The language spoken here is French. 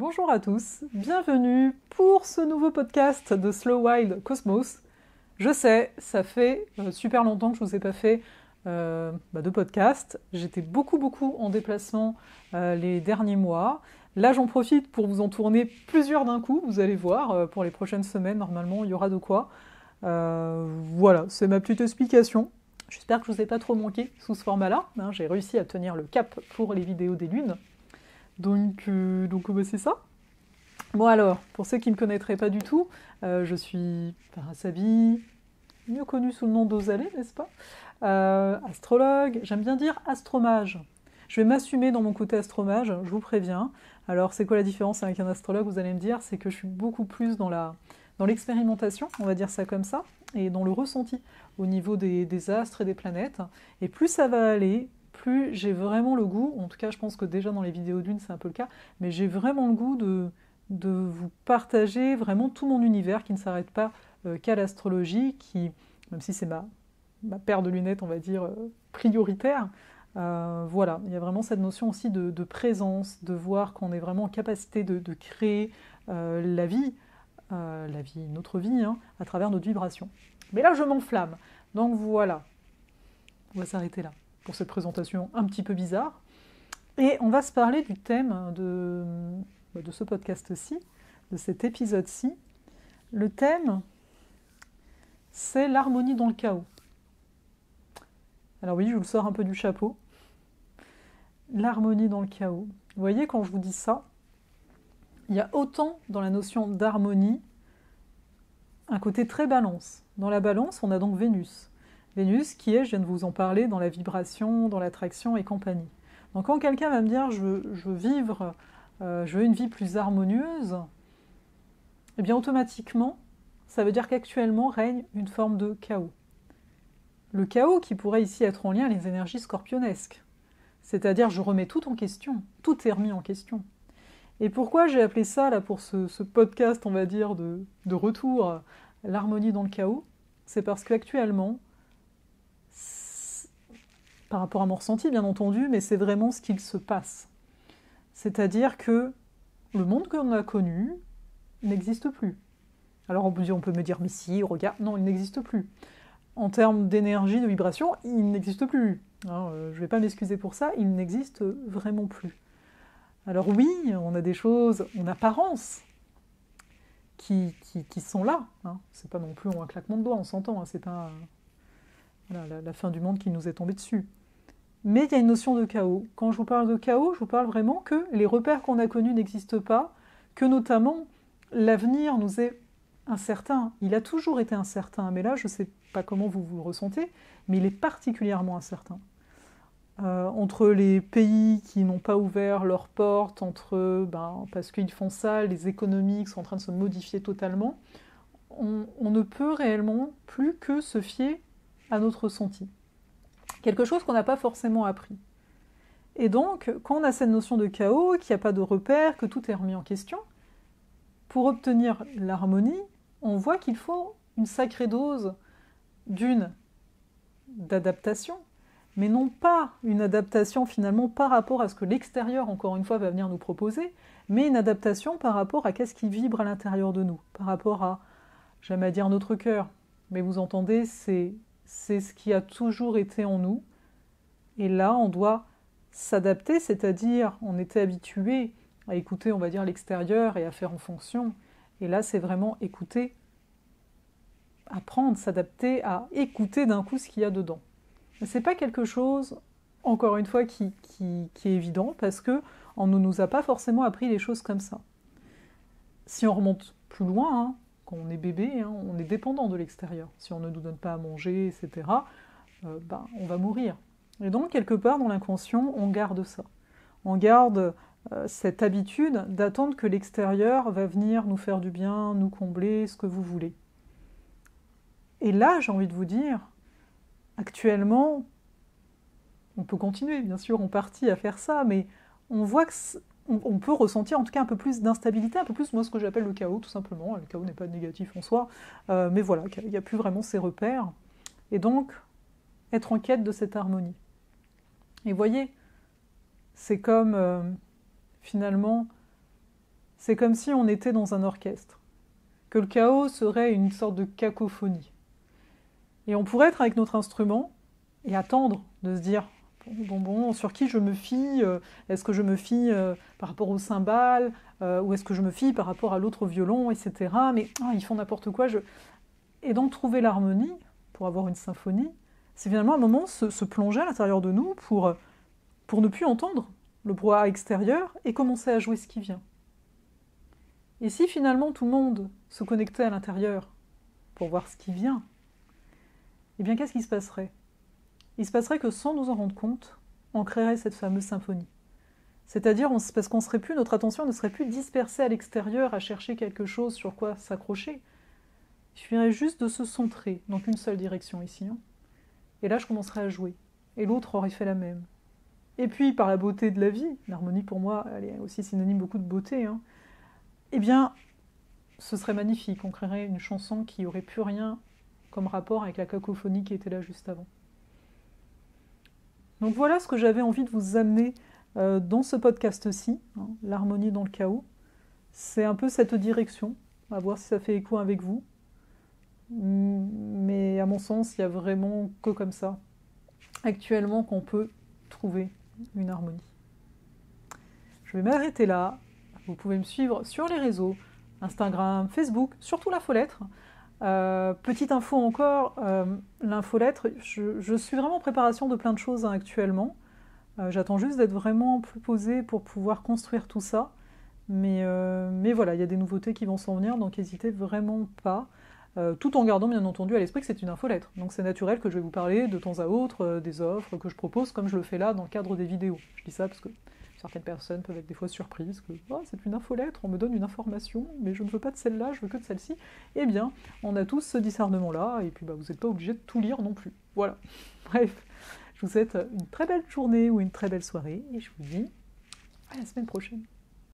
Bonjour à tous, bienvenue pour ce nouveau podcast de Slow Wild Cosmos. Je sais, ça fait super longtemps que je ne vous ai pas fait de podcast. J'étais beaucoup en déplacement les derniers mois. Là, j'en profite pour vous en tourner plusieurs d'un coup, vous allez voir, pour les prochaines semaines, normalement, il y aura de quoi. Voilà, c'est ma petite explication. J'espère que je ne vous ai pas trop manqué sous ce format-là. Hein, j'ai réussi à tenir le cap pour les vidéos des lunes. Donc c'est ça. Bon alors, pour ceux qui ne me connaîtraient pas du tout, je suis Parasabi, mieux connue sous le nom d'Ozalé, n'est-ce pas? Astrologue, j'aime bien dire astromage. Je vais m'assumer dans mon côté astromage, je vous préviens. Alors c'est quoi la différence avec un astrologue, vous allez me dire? C'est que je suis beaucoup plus dans l'expérimentation, on va dire ça comme ça, et dans le ressenti au niveau des astres et des planètes. Et plus ça va aller, plus j'ai vraiment le goût, en tout cas je pense que déjà dans les vidéos d'une c'est un peu le cas, mais j'ai vraiment le goût de vous partager vraiment tout mon univers qui ne s'arrête pas qu'à l'astrologie, qui, même si c'est ma paire de lunettes, on va dire, prioritaire, voilà, il y a vraiment cette notion aussi de présence, de voir qu'on est vraiment en capacité de créer la vie, notre vie, hein, à travers notre vibration. Mais là, je m'enflamme. Donc voilà, on va s'arrêter là pour cette présentation un petit peu bizarre. Et on va se parler du thème de ce podcast-ci, de cet épisode-ci. Le thème, c'est l'harmonie dans le chaos. Alors oui, je vous le sors un peu du chapeau. L'harmonie dans le chaos. Vous voyez, quand je vous dis ça, il y a autant dans la notion d'harmonie un côté très balance. Dans la balance, on a donc Vénus. Vénus qui est, je viens de vous en parler, dans la vibration, dans l'attraction et compagnie. Donc quand quelqu'un va me dire je veux une vie plus harmonieuse, eh bien automatiquement, ça veut dire qu'actuellement règne une forme de chaos. Le chaos qui pourrait ici être en lien avec les énergies scorpionesques. C'est-à-dire je remets tout en question, tout est remis en question. Et pourquoi j'ai appelé ça, là, pour ce podcast, on va dire, de retour, l'harmonie dans le chaos? C'est parce qu'actuellement, par rapport à mon ressenti, bien entendu, mais c'est vraiment ce qu'il se passe. C'est-à-dire que le monde qu'on a connu n'existe plus. Alors on peut me dire, mais si, regarde, non, il n'existe plus. En termes d'énergie, de vibration, il n'existe plus. Hein, je ne vais pas m'excuser pour ça, il n'existe vraiment plus. Alors oui, on a des choses en apparence qui sont là. Hein. C'est pas non plus un claquement de doigts, on s'entend. Hein, c'est pas la fin du monde qui nous est tombée dessus. Mais il y a une notion de chaos. Quand je vous parle de chaos, je vous parle vraiment que les repères qu'on a connus n'existent pas, que notamment l'avenir nous est incertain. Il a toujours été incertain, mais là, je ne sais pas comment vous le ressentez, mais il est particulièrement incertain. Entre les pays qui n'ont pas ouvert leurs portes, parce qu'ils font ça, les économies qui sont en train de se modifier totalement, on ne peut réellement plus que se fier à notre ressenti. Quelque chose qu'on n'a pas forcément appris. Et donc, quand on a cette notion de chaos, qu'il n'y a pas de repère, que tout est remis en question, pour obtenir l'harmonie, on voit qu'il faut une sacrée dose d'adaptation, mais non pas une adaptation finalement par rapport à ce que l'extérieur, encore une fois, va venir nous proposer, mais une adaptation par rapport à qu'est-ce qui vibre à l'intérieur de nous, par rapport à, j'aime à dire notre cœur, mais vous entendez, c'est ce qui a toujours été en nous, et là on doit s'adapter, c'est-à-dire on était habitué à écouter, on va dire, l'extérieur et à faire en fonction, et là c'est vraiment écouter, apprendre, s'adapter à écouter d'un coup ce qu'il y a dedans. C'est pas quelque chose, encore une fois, qui est évident, parce qu'on ne nous a pas forcément appris les choses comme ça. Si on remonte plus loin, hein, quand on est bébé, hein, on est dépendant de l'extérieur. Si on ne nous donne pas à manger, etc., on va mourir. Et donc, quelque part, dans l'inconscient, on garde ça. On garde cette habitude d'attendre que l'extérieur va venir nous faire du bien, nous combler, ce que vous voulez. Et là, j'ai envie de vous dire, actuellement, on peut continuer, bien sûr, en partie à faire ça, mais on voit qu'on peut ressentir en tout cas un peu plus d'instabilité, un peu plus, moi, ce que j'appelle le chaos, tout simplement. Le chaos n'est pas négatif en soi, mais voilà, il n'y a plus vraiment ces repères. Et donc, être en quête de cette harmonie. Et voyez, c'est comme, finalement, c'est comme si on était dans un orchestre, que le chaos serait une sorte de cacophonie. Et on pourrait être avec notre instrument et attendre de se dire bon, sur qui je me fie, est-ce que je me fie par rapport au cymbale, ou est-ce que je me fie par rapport à l'autre violon, etc. Mais ils font n'importe quoi. Et donc trouver l'harmonie, pour avoir une symphonie, c'est finalement un moment se plonger à l'intérieur de nous pour ne plus entendre le brouhaha extérieur et commencer à jouer ce qui vient. Et si finalement tout le monde se connectait à l'intérieur pour voir ce qui vient, eh bien qu'est-ce qui se passerait ? Il se passerait que sans nous en rendre compte, on créerait cette fameuse symphonie. C'est-à-dire, parce qu'on serait plus, notre attention ne serait plus dispersée à l'extérieur à chercher quelque chose sur quoi s'accrocher. Il suffirait juste de se centrer dans une seule direction ici. Et là, je commencerai à jouer. Et l'autre aurait fait la même. Et puis, par la beauté de la vie, l'harmonie pour moi, elle est aussi synonyme beaucoup de beauté, eh bien, ce serait magnifique. On créerait une chanson qui n'aurait plus rien comme rapport avec la cacophonie qui était là juste avant. Donc voilà ce que j'avais envie de vous amener dans ce podcast-ci, l'harmonie dans le chaos. C'est un peu cette direction, à voir si ça fait écho avec vous. Mais à mon sens, il n'y a vraiment que comme ça, actuellement, qu'on peut trouver une harmonie. Je vais m'arrêter là. Vous pouvez me suivre sur les réseaux, Instagram, Facebook, surtout l'infolettre. Petite info encore, l'infolettre, je suis vraiment en préparation de plein de choses actuellement. J'attends juste d'être vraiment plus posée pour pouvoir construire tout ça. Mais voilà, il y a des nouveautés qui vont s'en venir, donc n'hésitez vraiment pas. Tout en gardant bien entendu à l'esprit que c'est une infolettre. Donc c'est naturel que je vais vous parler de temps à autre des offres que je propose, comme je le fais là dans le cadre des vidéos. Je dis ça parce que certaines personnes peuvent être des fois surprises, que c'est une infolettre, on me donne une information, mais je ne veux pas de celle-là, je veux que de celle-ci. Eh bien, on a tous ce discernement-là, et puis vous n'êtes pas obligé de tout lire non plus. Voilà. Bref, je vous souhaite une très belle journée ou une très belle soirée, et je vous dis à la semaine prochaine.